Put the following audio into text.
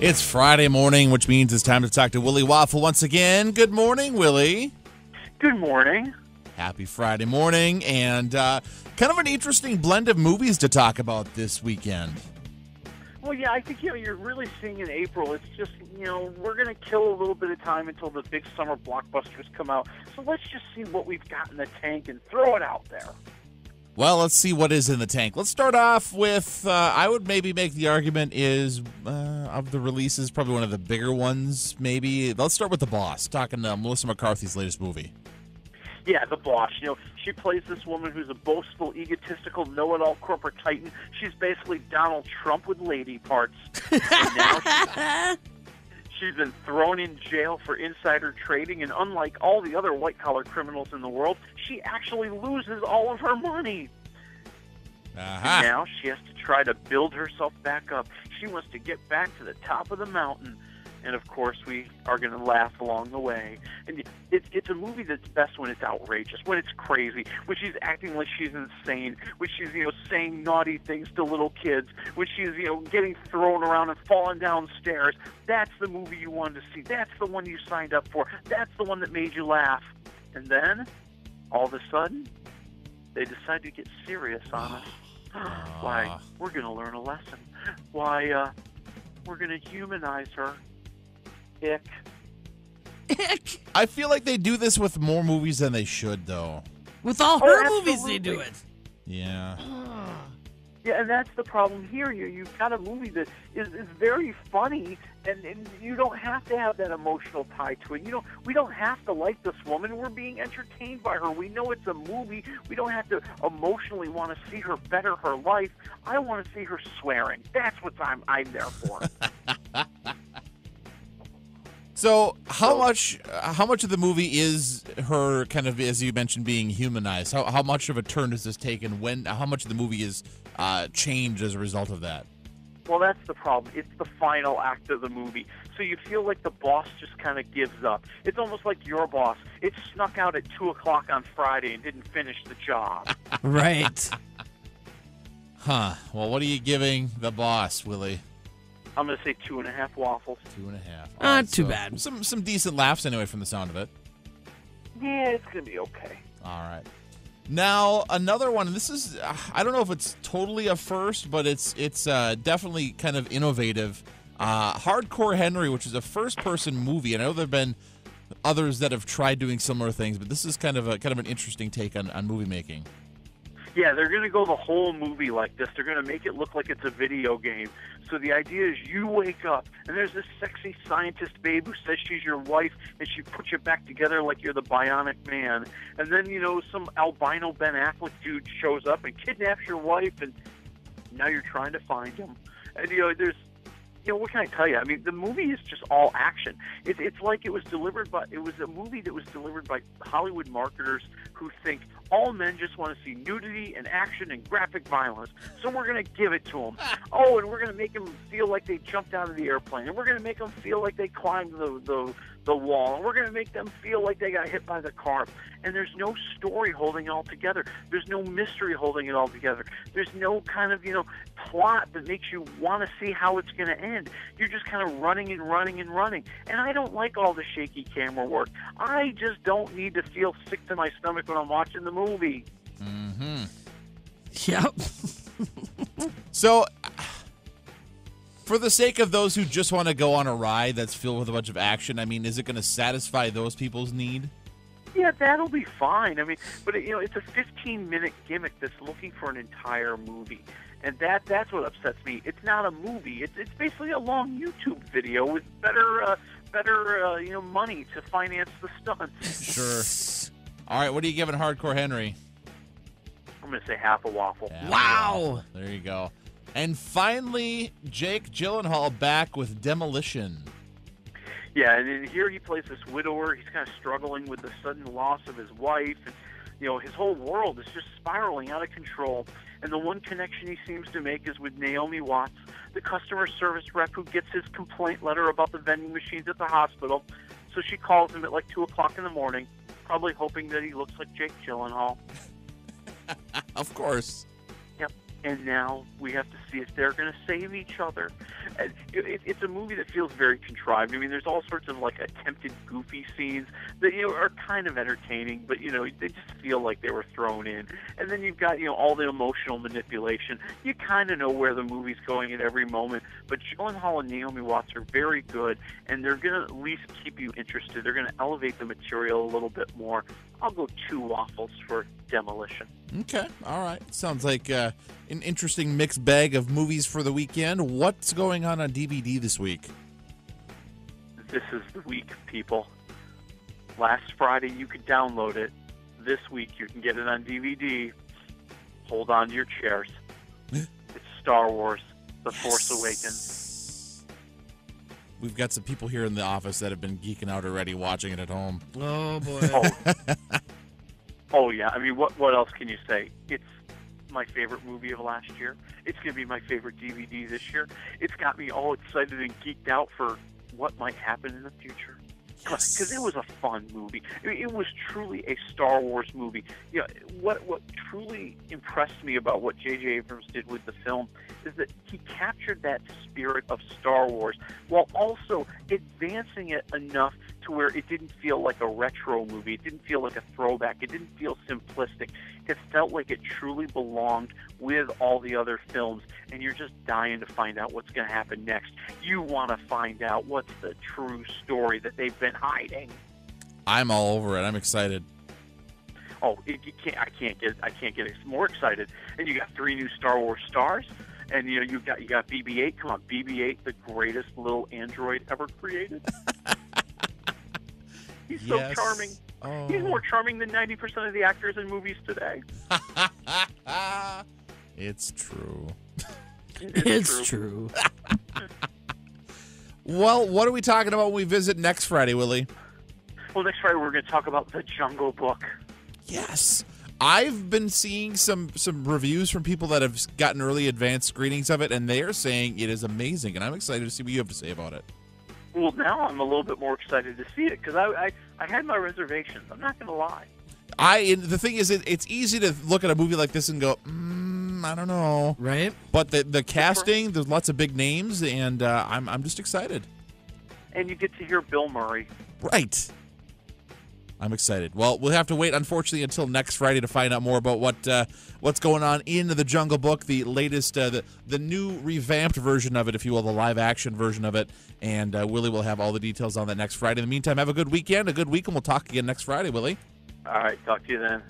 It's Friday morning, which means it's time to talk to Willie Waffle once again. Good morning, Willie. Good morning. Happy Friday morning, and kind of an interesting blend of movies to talk about this weekend. Well, yeah, I think, you're really seeing in April, it's just, we're going to kill a little bit of time until the big summer blockbusters come out. So let's just see what we've got in the tank and throw it out there. Well, let's see what is in the tank. Let's start off with, I would maybe make the argument is, of the releases, probably one of the bigger ones, maybe. Let's start with The Boss, talking Melissa McCarthy's latest movie. Yeah, The Boss. She plays this woman who's a boastful, egotistical, know-it-all corporate titan. She's basically Donald Trump with lady parts. And now she's been thrown in jail for insider trading, and unlike all the other white-collar criminals in the world, she actually loses all of her money. And now she has to try to build herself back up. She wants to get back to the top of the mountain. And, of course, we are going to laugh along the way. And it's a movie that's best when it's outrageous, when it's crazy, when she's acting like she's insane, when she's, saying naughty things to little kids, when she's, getting thrown around and falling down stairs. That's the movie you wanted to see. That's the one you signed up for. That's the one that made you laugh. And then, all of a sudden, they decide to get serious on us. Why, we're going to learn a lesson. Why, we're going to humanize her. Ick. I feel like they do this with more movies than they should, though. With all her movies, they do it. Yeah. Yeah, and that's the problem here. You've got a movie that is very funny, and you don't have to have that emotional tie to it. We don't have to like this woman. We're being entertained by her. We know it's a movie. We don't have to emotionally want to see her better her life. I want to see her swearing. That's what I'm there for. So how much of the movie is her kind of, as you mentioned, being humanized? How much of a turn does this take, and how much of the movie is changed as a result of that? Well, that's the problem. It's the final act of the movie. So you feel like the boss just kind of gives up. It's almost like your boss. It snuck out at 2 o'clock on Friday and didn't finish the job. Right. Huh. Well, what are you giving The Boss, Willie? I'm going to say 2.5 waffles. 2.5. Not too bad. Some decent laughs anyway from the sound of it. Yeah, it's going to be okay. All right. Now, another one, and this is, I don't know if it's totally a first, but it's definitely kind of innovative. Hardcore Henry, which is a first-person movie. And I know there have been others that have tried doing similar things, but this is kind of an interesting take on movie making. Yeah, they're going to go the whole movie like this. They're going to make it look like it's a video game. So the idea is you wake up, and there's this sexy scientist babe who says she's your wife, and she puts you back together like you're the Bionic Man. And then, some albino Ben Affleck dude shows up and kidnaps your wife, and now you're trying to find him. And, there's... what can I tell you? I mean, the movie is just all action. It's like it was a movie that was delivered by Hollywood marketers who think all men just want to see nudity and action and graphic violence. So we're going to give it to them. Oh, and we're going to make them feel like they jumped out of the airplane. And we're going to make them feel like they climbed the wall. And we're going to make them feel like they got hit by the car. And there's no story holding it all together. There's no mystery holding it all together. There's no kind of, plot that makes you want to see how it's going to end. You're just kind of running and running and running. And I don't like all the shaky camera work. I just don't need to feel sick to my stomach when I'm watching the movie. Mm-hmm. Yep. So, for the sake of those who just want to go on a ride that's filled with a bunch of action, I mean, is it going to satisfy those people's need? Yeah, that'll be fine. I mean, but it's a 15-minute gimmick that's looking for an entire movie, and that's what upsets me. It's not a movie. It's basically a long YouTube video with better money to finance the stunts. Sure. All right, what are you giving Hardcore Henry? I'm going to say half a waffle. Wow. There you go. And finally, Jake Gyllenhaal back with Demolition. Yeah, and here he plays this widower. He's kind of struggling with the sudden loss of his wife. And, his whole world is just spiraling out of control. And the one connection he seems to make is with Naomi Watts, the customer service rep who gets his complaint letter about the vending machines at the hospital. So she calls him at like 2 o'clock in the morning, probably hoping that he looks like Jake Gyllenhaal. Of course. Yep. and now we have to see if they're going to save each other. And it's a movie that feels very contrived. I mean, there's all sorts of like attempted goofy scenes that are kind of entertaining, but they just feel like they were thrown in. And then you've got all the emotional manipulation. You kind of know where the movie's going at every moment. But Gyllenhaal and Naomi Watts are very good, and they're going to at least keep you interested. They're going to elevate the material a little bit more. I'll go 2 waffles for Demolition. Okay, all right. Sounds like an interesting mixed bag of movies for the weekend. What's going on DVD this week? This is the week, people. Last Friday you could download it. This week you can get it on DVD. Hold on to your chairs. It's Star Wars: The Force Awakens. We've got some people here in the office that have been geeking out already watching it at home. Oh, boy. Oh yeah. I mean, what else can you say? It's my favorite movie of last year. It's going to be my favorite DVD this year. It's got me all excited and geeked out for what might happen in the future. Because it was a fun movie. I mean, it was truly a Star Wars movie. What truly impressed me about what J.J. Abrams did with the film is that he captured that spirit of Star Wars while also advancing it enough to where it didn't feel like a retro movie. It didn't feel like a throwback. It didn't feel simplistic. It felt like it truly belonged with all the other films, and you're just dying to find out what's going to happen next. You want to find out what's the true story that they've been hiding. I'm all over it. I'm excited. Oh, I can't get more excited. And you got 3 new Star Wars stars, and you got BB-8. Come on, BB-8, the greatest little android ever created. He's so charming. Oh. He's more charming than 90% of the actors in movies today. It's true. It's true. Well, what are we talking about when we visit next Friday, Willie? Well, next Friday we're going to talk about The Jungle Book. Yes. I've been seeing some reviews from people that have gotten early advanced screenings of it, and they are saying it is amazing, and I'm excited to see what you have to say about it. Well, now I'm a little bit more excited to see it because I had my reservations. I'm not going to lie. The thing is, it's easy to look at a movie like this and go, I don't know. Right? But the casting, there's lots of big names, and I'm just excited. And you get to hear Bill Murray. Right. I'm excited. Well, we'll have to wait, unfortunately, until next Friday to find out more about what's going on in The Jungle Book, the latest, the new revamped version of it, if you will, the live-action version of it. And Willie will have all the details on that next Friday. In the meantime, have a good weekend, a good week, and we'll talk again next Friday, Willie. All right, talk to you then.